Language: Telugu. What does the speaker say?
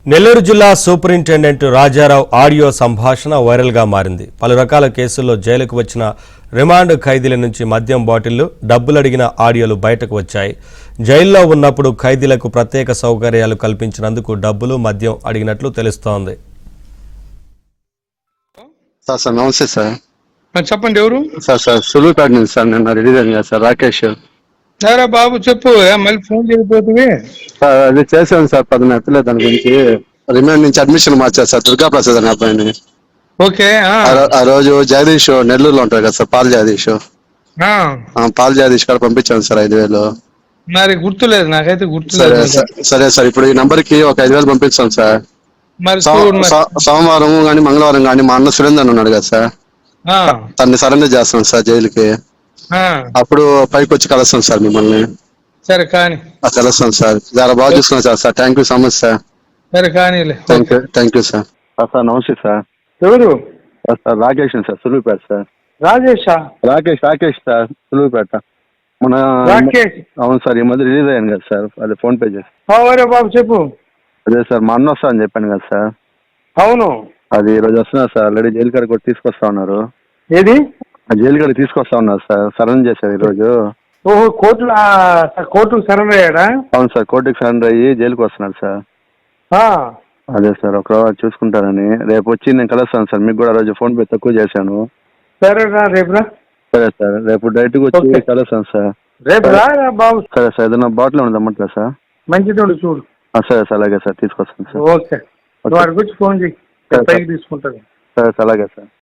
నెల్లూరు జిల్లా సూపరింటెండెంట్ రాజారావు ఆడియో సంభాషణ వైరల్గా మారింది. పలు రకాల కేసుల్లో జైలుకు వచ్చిన రిమాండ్ ఖైదీల నుంచి మద్యం బాటిళ్లు, డబ్బులు అడిగిన ఆడియోలు బయటకు వచ్చాయి. జైల్లో ఉన్నప్పుడు ఖైదీలకు ప్రత్యేక సౌకర్యాలు కల్పించినందుకు డబ్బులు, మద్యం అడిగినట్లు తెలుస్తోంది. సార్ నమస్తే సార్. చెప్పండి, ఎవరు సార్ సులువుపేట నుంచి సార్. నిన్న రిలీజ్ అయింది కదా సార్, రాకేష్. సరే బాబు చెప్పు, మళ్ళీ ఫోన్ చేయకపోతే. సార్ అది చేశాను సార్, 10 ఎత్తలేదు. దాని గురించి రిమాండ్ నుంచి అడ్మిషన్ మార్చారు సార్, దుర్గా ప్రసాద్ అనే అబ్బాయిని. ఓకే. ఆ రోజు జగదీష్ నెల్లూరులో ఉంటారు కదా sir, Paul Jagadish. Paul Jagadish కాడ పంపించాను సార్ 5,000. మరి గుర్తులేదు, నాకైతే గుర్తులేదు. సరే సార్, ఇప్పుడు ఈ నంబర్ కి ఒక 5,000 పంపించాను సార్. మరి సోమవారం కానీ మంగళవారం కానీ మా అన్న సురేందర్ ఉన్నాడు కదా సార్, తన్ని సరెండర్ చేస్తాను సార్ జైలుకి. అప్పుడు పైకి వచ్చి కలుస్తాను సార్ మిమ్మల్ని. సరే కానీ కలుస్తాను సార్. చాలా బాగా చూసుకున్నాను sir. Thank you so much sir. సరే కానీ థ్యాంక్ యూ సార్. సార్ నమస్తే సార్. ఎవరు? Sir Rakesh sir, Suluvupeta sir. రాజేషా? రాకేష్ సార్, సులువుపేట. మన రాకేష్? అవును సార్, ఈ మధ్య రిలీజ్ అయ్యాను కదా సార్, అది ఫోన్ పే చేసి. బాబు చెప్పు. అదే సార్, మా అన్న వస్తా అని చెప్పాను కదా సార్. అవును, అది ఈ రోజు వస్తున్నారు సార్. ఆల్రెడీ జైలు కాడికి కూడా తీసుకొస్తా ఉన్నారు. ఏది? జైలు కాడికి తీసుకొస్తా ఉన్నారు సార్, సరెండర్ చేశారు ఈ రోజు. ఓహో, కోర్టుకు సరెండర్ అయ్యాడా? అవును సార్, కోర్టుకి సరెండర్ అయ్యి జైలుకి వస్తున్నారు సార్. అదే సార్, ఒక చూసుకుంటారని రేపు వచ్చి నేను కలుస్తాను సార్. మీకు కూడా రోజు ఫోన్ పే తక్కువ చేశాను. సరే రా, రేపు రా. సరే సార్, రేపు డైరెక్ట్గా వచ్చి కలుస్తాను సార్. రేపు రా బాబు. సరే సార్, ఏదైనా బాటిల్ ఉండదు అమ్మట్లేదు సార్? మంచిది చూడు. సరే సార్, అలాగే సార్, తీసుకొస్తాను సార్. ఓకే, వాడి గురించి ఫోన్ చేయి, పైకి తీసుకుంటాను. సరే సార్, అలాగే సార్.